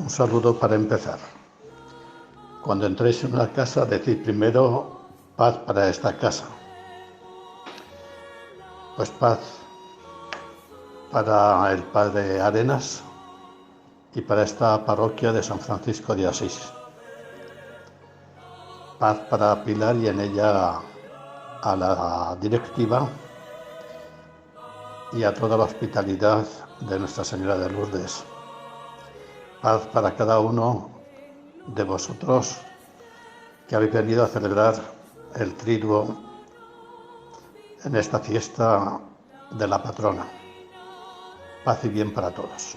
Un saludo para empezar. Cuando entréis en una casa, decid primero paz para esta casa. Pues paz para el Padre Arenas y para esta parroquia de San Francisco de Asís. Paz para Pilar y en ella a la directiva y a toda la hospitalidad de Nuestra Señora de Lourdes. Paz para cada uno de vosotros que habéis venido a celebrar el Triduo en esta fiesta de la patrona. Paz y bien para todos.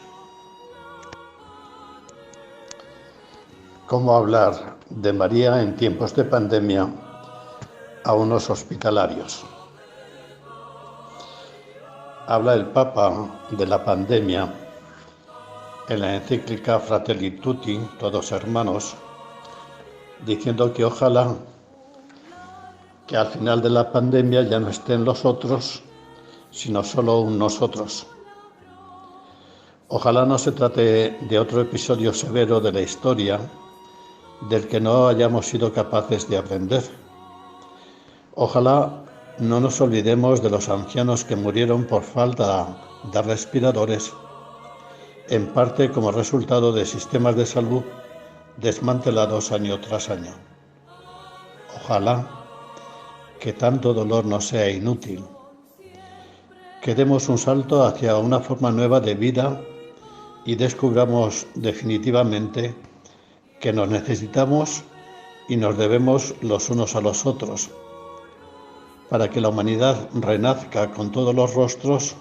¿Cómo hablar de María en tiempos de pandemia a unos hospitalarios? Habla el Papa de la pandemia en la encíclica Fratelli Tutti, todos hermanos, diciendo que ojalá que al final de la pandemia ya no estén los otros, sino solo un nosotros. Ojalá no se trate de otro episodio severo de la historia del que no hayamos sido capaces de aprender. Ojalá no nos olvidemos de los ancianos que murieron por falta de respiradores, en parte como resultado de sistemas de salud desmantelados año tras año. Ojalá que tanto dolor no sea inútil, que demos un salto hacia una forma nueva de vida y descubramos definitivamente que nos necesitamos y nos debemos los unos a los otros, para que la humanidad renazca con todos los rostros,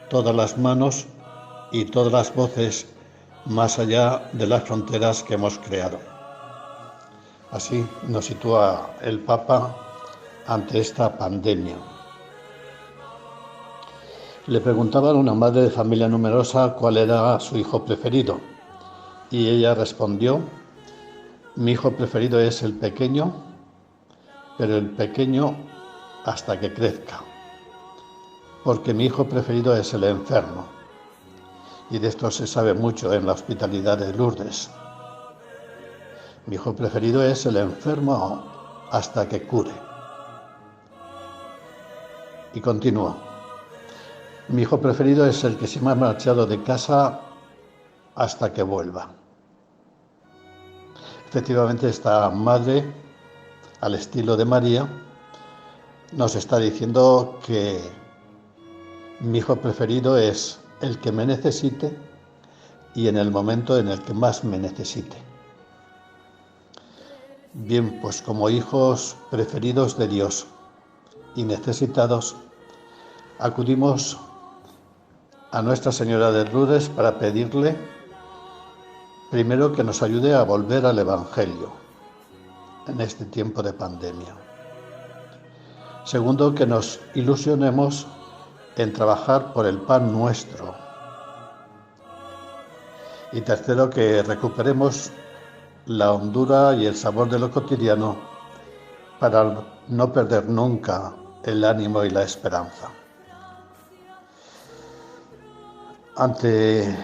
todas las manos y todas las voces más allá de las fronteras que hemos creado. Así nos sitúa el Papa ante esta pandemia. Le preguntaban a una madre de familia numerosa cuál era su hijo preferido y ella respondió: mi hijo preferido es el pequeño, pero el pequeño hasta que crezca, porque mi hijo preferido es el enfermo. Y de esto se sabe mucho en la hospitalidad de Lourdes. Mi hijo preferido es el enfermo hasta que cure. Y continúa: mi hijo preferido es el que se me ha marchado de casa hasta que vuelva. Efectivamente, esta madre, al estilo de María, nos está diciendo que mi hijo preferido es el que me necesite y en el momento en el que más me necesite. Bien, pues como hijos preferidos de Dios y necesitados, acudimos a Nuestra Señora de Lourdes para pedirle, primero, que nos ayude a volver al Evangelio en este tiempo de pandemia. Segundo, que nos ilusionemos en trabajar por el pan nuestro. Y tercero, que recuperemos la hondura y el sabor de lo cotidiano para no perder nunca el ánimo y la esperanza. Ante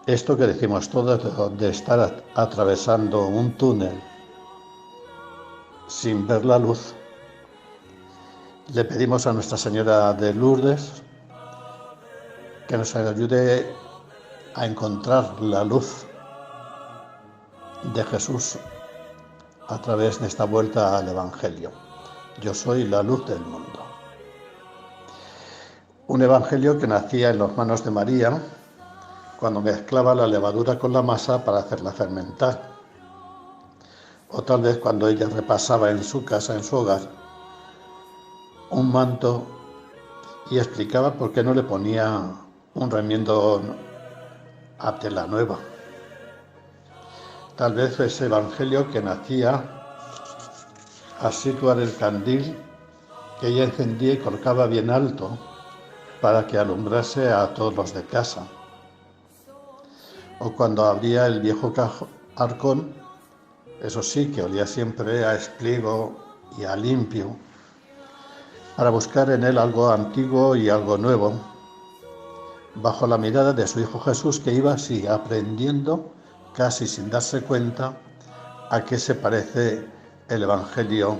esto que decimos todos de estar atravesando un túnel sin ver la luz, le pedimos a Nuestra Señora de Lourdes que nos ayude a encontrar la luz de Jesús a través de esta vuelta al Evangelio. Yo soy la luz del mundo. Un Evangelio que nacía en las manos de María cuando mezclaba la levadura con la masa para hacerla fermentar. O tal vez cuando ella repasaba en su casa, en su hogar, un manto y explicaba por qué no le ponía un remiendo a tela nueva. Tal vez ese Evangelio que nacía al situar el candil que ella encendía y colocaba bien alto para que alumbrase a todos los de casa. O cuando abría el viejo arcón, eso sí, que olía siempre a espliego y a limpio, para buscar en él algo antiguo y algo nuevo, bajo la mirada de su Hijo Jesús, que iba así aprendiendo casi sin darse cuenta, a qué se parece el Evangelio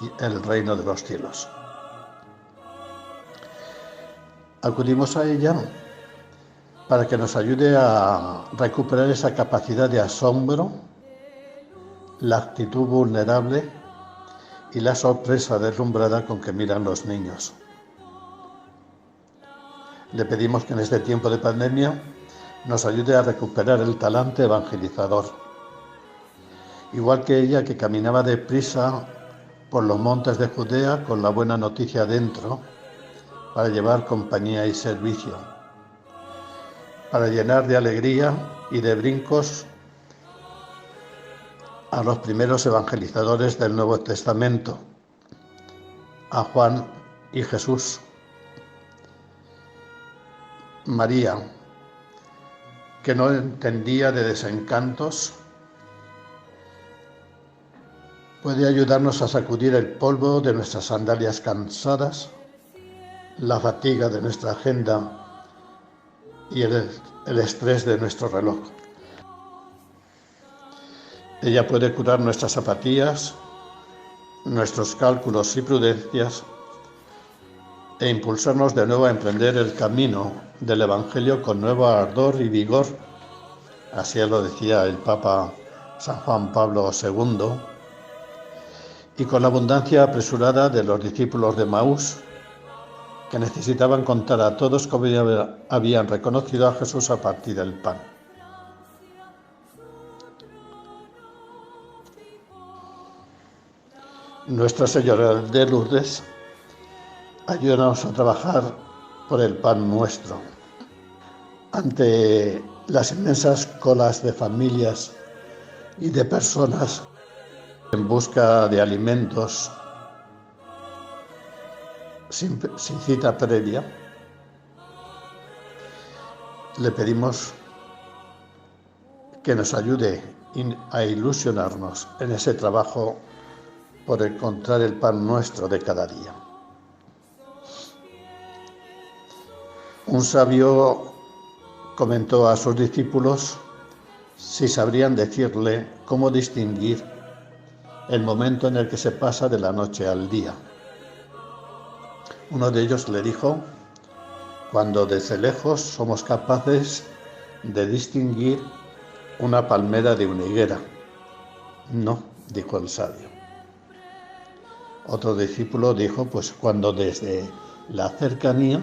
y el reino de los cielos. Acudimos a ella para que nos ayude a recuperar esa capacidad de asombro, la actitud vulnerable y la sorpresa deslumbrada con que miran los niños. Le pedimos que en este tiempo de pandemia nos ayude a recuperar el talante evangelizador. Igual que ella, que caminaba deprisa por los montes de Judea con la buena noticia dentro, para llevar compañía y servicio, para llenar de alegría y de brincos a los primeros evangelizadores del Nuevo Testamento, a Juan y Jesús. María, que no entendía de desencantos, puede ayudarnos a sacudir el polvo de nuestras sandalias cansadas, la fatiga de nuestra agenda y el estrés de nuestro reloj. Ella puede curar nuestras apatías, nuestros cálculos y prudencias e impulsarnos de nuevo a emprender el camino del Evangelio con nuevo ardor y vigor. Así lo decía el Papa San Juan Pablo II, y con la abundancia apresurada de los discípulos de Maús, que necesitaban contar a todos cómo habían reconocido a Jesús a partir del pan. Nuestra Señora de Lourdes, ayúdanos a trabajar por el pan nuestro. Ante las inmensas colas de familias y de personas en busca de alimentos sin cita previa, le pedimos que nos ayude a ilusionarnos en ese trabajo por encontrar el pan nuestro de cada día. Un sabio comentó a sus discípulos si sabrían decirle cómo distinguir el momento en el que se pasa de la noche al día. Uno de ellos le dijo: cuando desde lejos somos capaces de distinguir una palmera de una higuera. No, dijo el sabio. Otro discípulo dijo: pues cuando desde la cercanía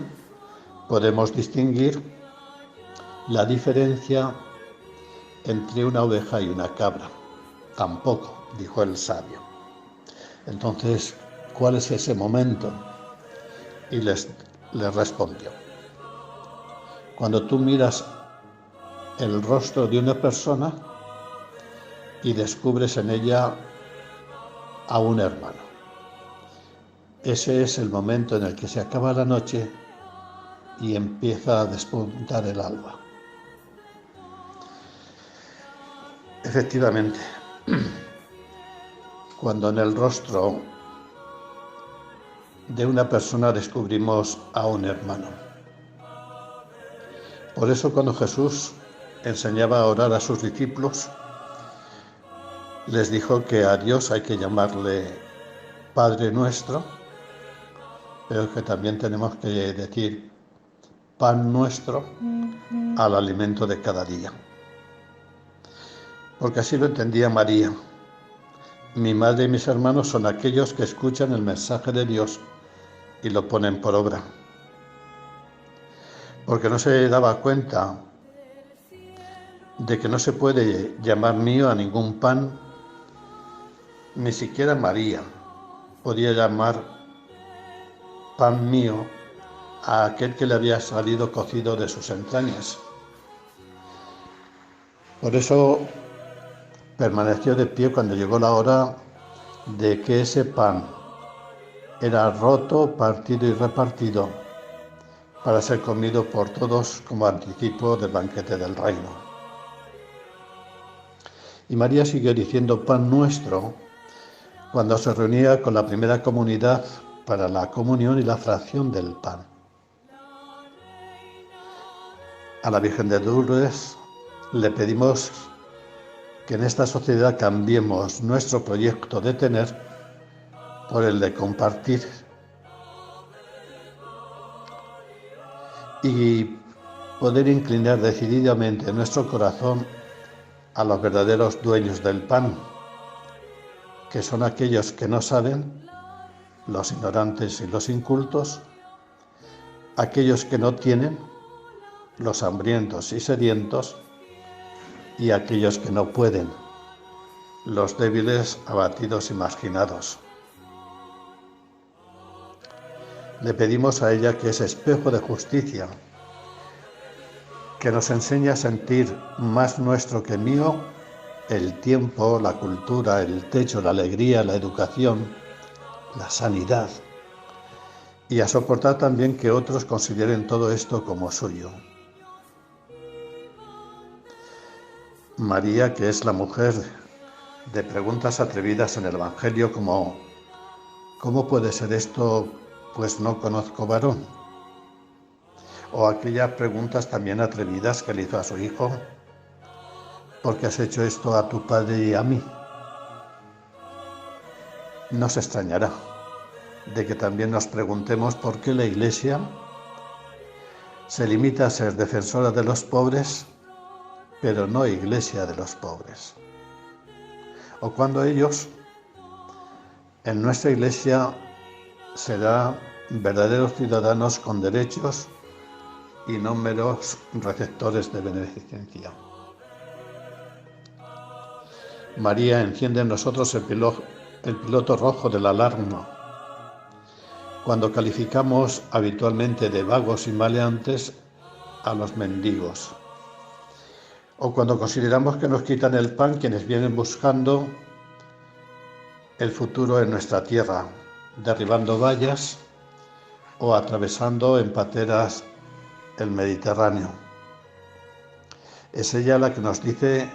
podemos distinguir la diferencia entre una oveja y una cabra. Tampoco, dijo el sabio. Entonces, ¿cuál es ese momento? Y les respondió: cuando tú miras el rostro de una persona y descubres en ella a un hermano. Ese es el momento en el que se acaba la noche y empieza a despuntar el alba. Efectivamente, cuando en el rostro de una persona descubrimos a un hermano. Por eso cuando Jesús enseñaba a orar a sus discípulos, les dijo que a Dios hay que llamarle Padre nuestro, pero que también tenemos que decir pan nuestro al alimento de cada día. Porque así lo entendía María. Mi madre y mis hermanos son aquellos que escuchan el mensaje de Dios y lo ponen por obra. Porque no se daba cuenta de que no se puede llamar mío a ningún pan, ni siquiera María podía llamar pan mío a aquel que le había salido cocido de sus entrañas. Por eso permaneció de pie cuando llegó la hora de que ese pan era roto, partido y repartido para ser comido por todos como anticipo del banquete del reino. Y María siguió diciendo pan nuestro cuando se reunía con la primera comunidad para la comunión y la fracción del pan. A la Virgen de Lourdes le pedimos que en esta sociedad cambiemos nuestro proyecto de tener por el de compartir y poder inclinar decididamente nuestro corazón a los verdaderos dueños del pan, que son aquellos que no saben, los ignorantes y los incultos, aquellos que no tienen, los hambrientos y sedientos, y aquellos que no pueden, los débiles, abatidos y marginados. Le pedimos a ella, que es espejo de justicia, que nos enseñe a sentir más nuestro que mío el tiempo, la cultura, el techo, la alegría, la educación, la sanidad, y a soportar también que otros consideren todo esto como suyo. María, que es la mujer de preguntas atrevidas en el Evangelio como ¿cómo puede ser esto, pues no conozco varón? O aquellas preguntas también atrevidas que le hizo a su hijo: ¿por qué has hecho esto a tu padre y a mí? No se extrañará de que también nos preguntemos por qué la Iglesia se limita a ser defensora de los pobres, pero no Iglesia de los pobres. O cuando ellos, en nuestra Iglesia, serán verdaderos ciudadanos con derechos y no meros receptores de beneficencia. María enciende en nosotros el piloto rojo de la alarma cuando calificamos habitualmente de vagos y maleantes a los mendigos, o cuando consideramos que nos quitan el pan quienes vienen buscando el futuro en nuestra tierra, derribando vallas o atravesando en pateras el Mediterráneo. Es ella la que nos dice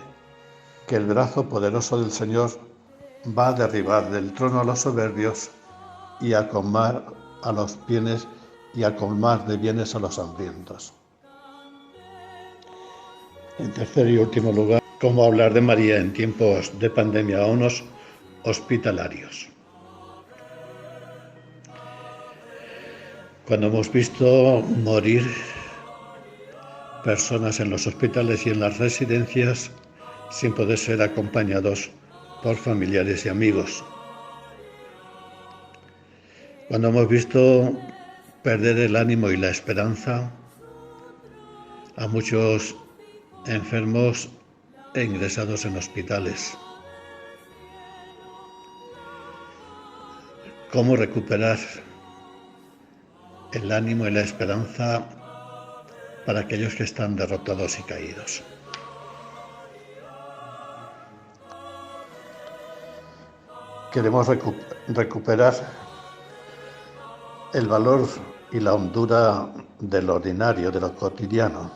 que el brazo poderoso del Señor va a derribar del trono a los soberbios y a colmar a los bienes y a colmar de bienes a los hambrientos. En tercer y último lugar, cómo hablar de María en tiempos de pandemia a unos hospitalarios. Cuando hemos visto morir personas en los hospitales y en las residencias sin poder ser acompañados por familiares y amigos. Cuando hemos visto perder el ánimo y la esperanza a muchos enfermos e ingresados en hospitales. Cómo recuperar el ánimo y la esperanza para aquellos que están derrotados y caídos. Queremos recuperar el valor y la hondura de lo ordinario, de lo cotidiano.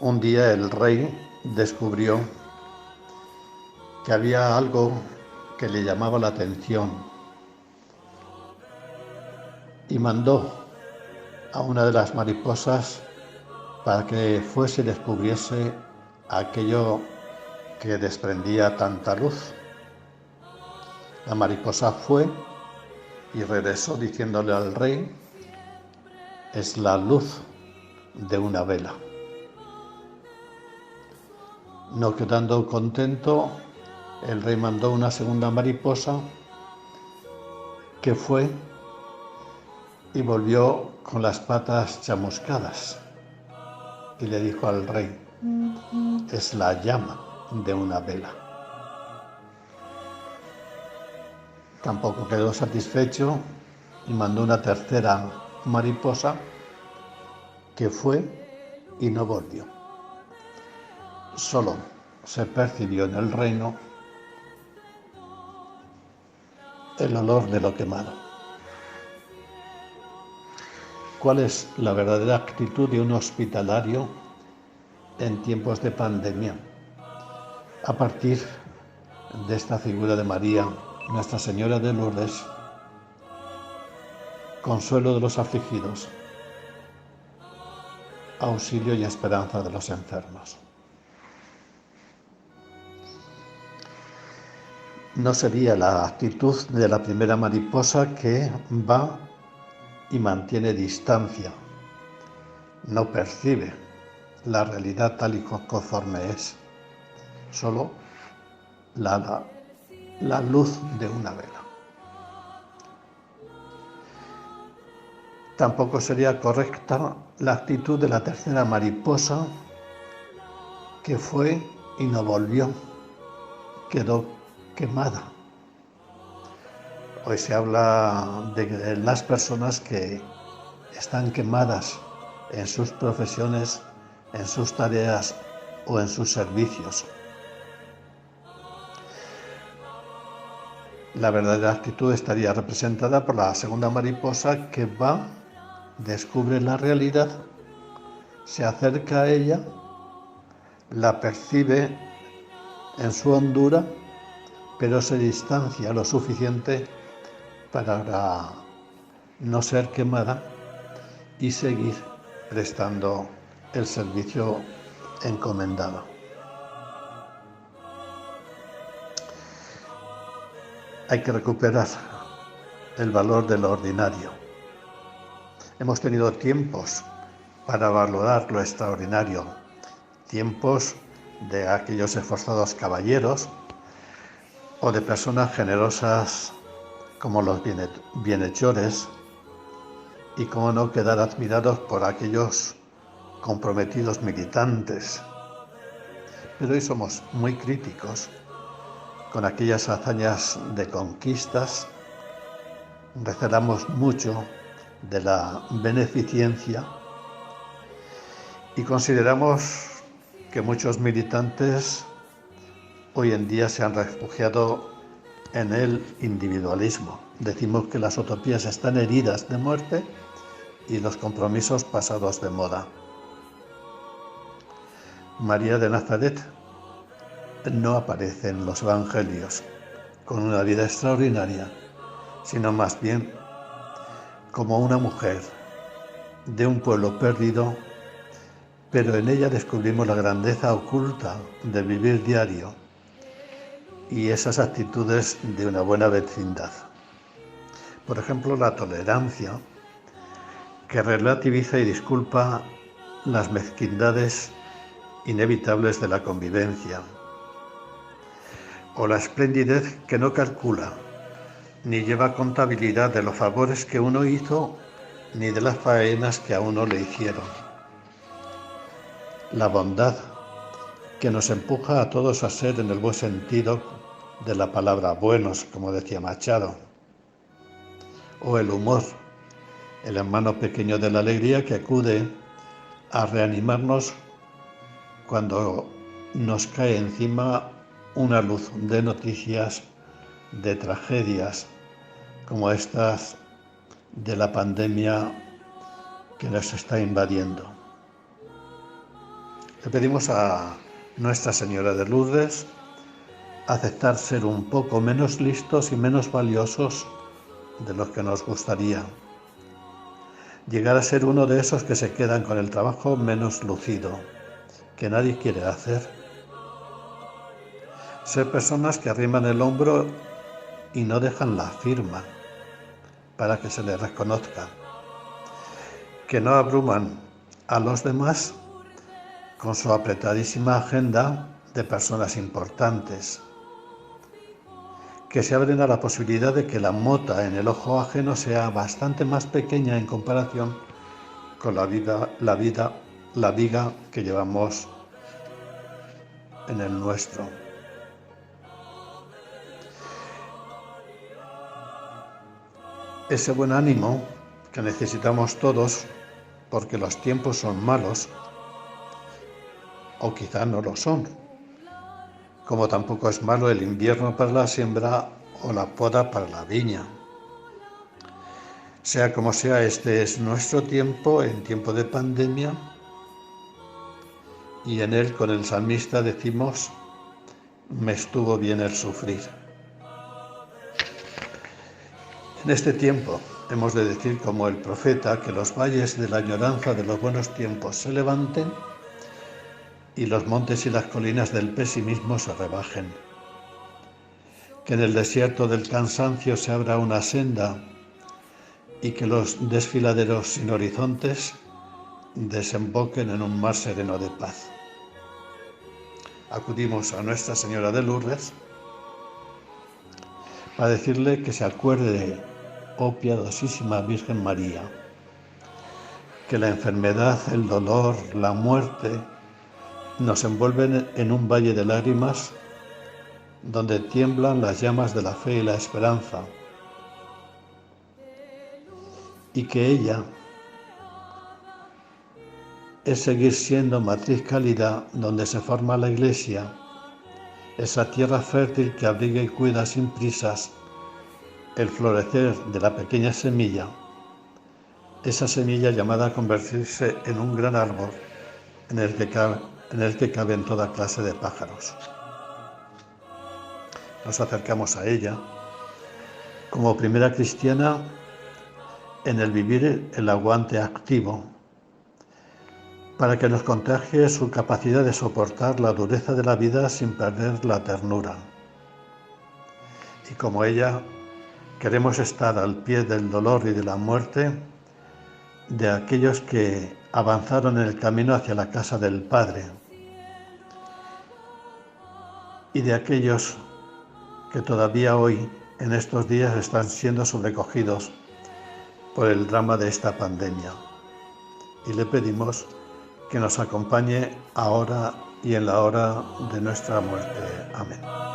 Un día el rey descubrió que había algo que le llamaba la atención y mandó a una de las mariposas para que fuese y descubriese aquello que desprendía tanta luz. La mariposa fue y regresó diciéndole al rey: es la luz de una vela. No quedando contento, el rey mandó una segunda mariposa que fue y volvió con las patas chamuscadas y le dijo al rey: es la llama de una vela. Tampoco quedó satisfecho y mandó una tercera mariposa que fue y no volvió. Solo se percibió en el reino el olor de lo quemado. ¿Cuál es la verdadera actitud de un hospitalario en tiempos de pandemia? A partir de esta figura de María, Nuestra Señora de Lourdes, consuelo de los afligidos, auxilio y esperanza de los enfermos. No sería la actitud de la primera mariposa que va y mantiene distancia, no percibe la realidad tal y conforme es, solo la luz de una vela. Tampoco sería correcta la actitud de la tercera mariposa que fue y no volvió, quedó quemada. Hoy se habla de las personas que están quemadas en sus profesiones, en sus tareas o en sus servicios. La verdadera actitud estaría representada por la segunda mariposa que va, descubre la realidad, se acerca a ella, la percibe en su hondura, pero se distancia lo suficiente para no ser quemada y seguir prestando el servicio encomendado. Hay que recuperar el valor de lo ordinario. Hemos tenido tiempos para valorar lo extraordinario, tiempos de aquellos esforzados caballeros o de personas generosas como los bienhechores, y cómo no quedar admirados por aquellos comprometidos militantes. Pero hoy somos muy críticos con aquellas hazañas de conquistas, recelamos mucho de la beneficencia y consideramos que muchos militantes hoy en día se han refugiado en el individualismo. Decimos que las utopías están heridas de muerte y los compromisos pasados de moda. María de Nazaret no aparece en los evangelios con una vida extraordinaria, sino más bien como una mujer de un pueblo perdido, pero en ella descubrimos la grandeza oculta del vivir diario y esas actitudes de una buena vecindad. Por ejemplo, la tolerancia, que relativiza y disculpa las mezquindades inevitables de la convivencia, o la esplendidez que no calcula ni lleva contabilidad de los favores que uno hizo ni de las faenas que a uno le hicieron. La bondad, que nos empuja a todos a ser, en el buen sentido de la palabra, buenos, como decía Machado. O el humor, el hermano pequeño de la alegría que acude a reanimarnos cuando nos cae encima una luz de noticias, de tragedias, como estas de la pandemia que nos está invadiendo. Le pedimos a Nuestra Señora de Lourdes aceptar ser un poco menos listos y menos valiosos de lo que nos gustaría. Llegar a ser uno de esos que se quedan con el trabajo menos lucido, que nadie quiere hacer. Ser personas que arriman el hombro y no dejan la firma para que se les reconozca. Que no abruman a los demás con su apretadísima agenda de personas importantes. Que se abren a la posibilidad de que la mota en el ojo ajeno sea bastante más pequeña en comparación con la viga que llevamos en el nuestro. Ese buen ánimo que necesitamos todos, porque los tiempos son malos, o quizá no lo son, como tampoco es malo el invierno para la siembra o la poda para la viña. Sea como sea, este es nuestro tiempo, en tiempo de pandemia, y en él, con el salmista, decimos: me estuvo bien el sufrir. En este tiempo hemos de decir como el profeta que los valles de la añoranza de los buenos tiempos se levanten y los montes y las colinas del pesimismo se rebajen. Que en el desierto del cansancio se abra una senda y que los desfiladeros sin horizontes desemboquen en un mar sereno de paz. Acudimos a Nuestra Señora de Lourdes para decirle que se acuerde, oh piadosísima Virgen María, que la enfermedad, el dolor, la muerte nos envuelven en un valle de lágrimas donde tiemblan las llamas de la fe y la esperanza, y que ella es seguir siendo matriz cálida donde se forma la Iglesia, esa tierra fértil que abriga y cuida sin prisas el florecer de la pequeña semilla, esa semilla llamada a convertirse en un gran árbol en el que caben toda clase de pájaros. Nos acercamos a ella como primera cristiana en el vivir el aguante activo, para que nos contagie su capacidad de soportar la dureza de la vida sin perder la ternura. Y como ella, queremos estar al pie del dolor y de la muerte de aquellos que avanzaron en el camino hacia la casa del Padre y de aquellos que todavía hoy, en estos días, están siendo sobrecogidos por el drama de esta pandemia. Y le pedimos que nos acompañe ahora y en la hora de nuestra muerte. Amén.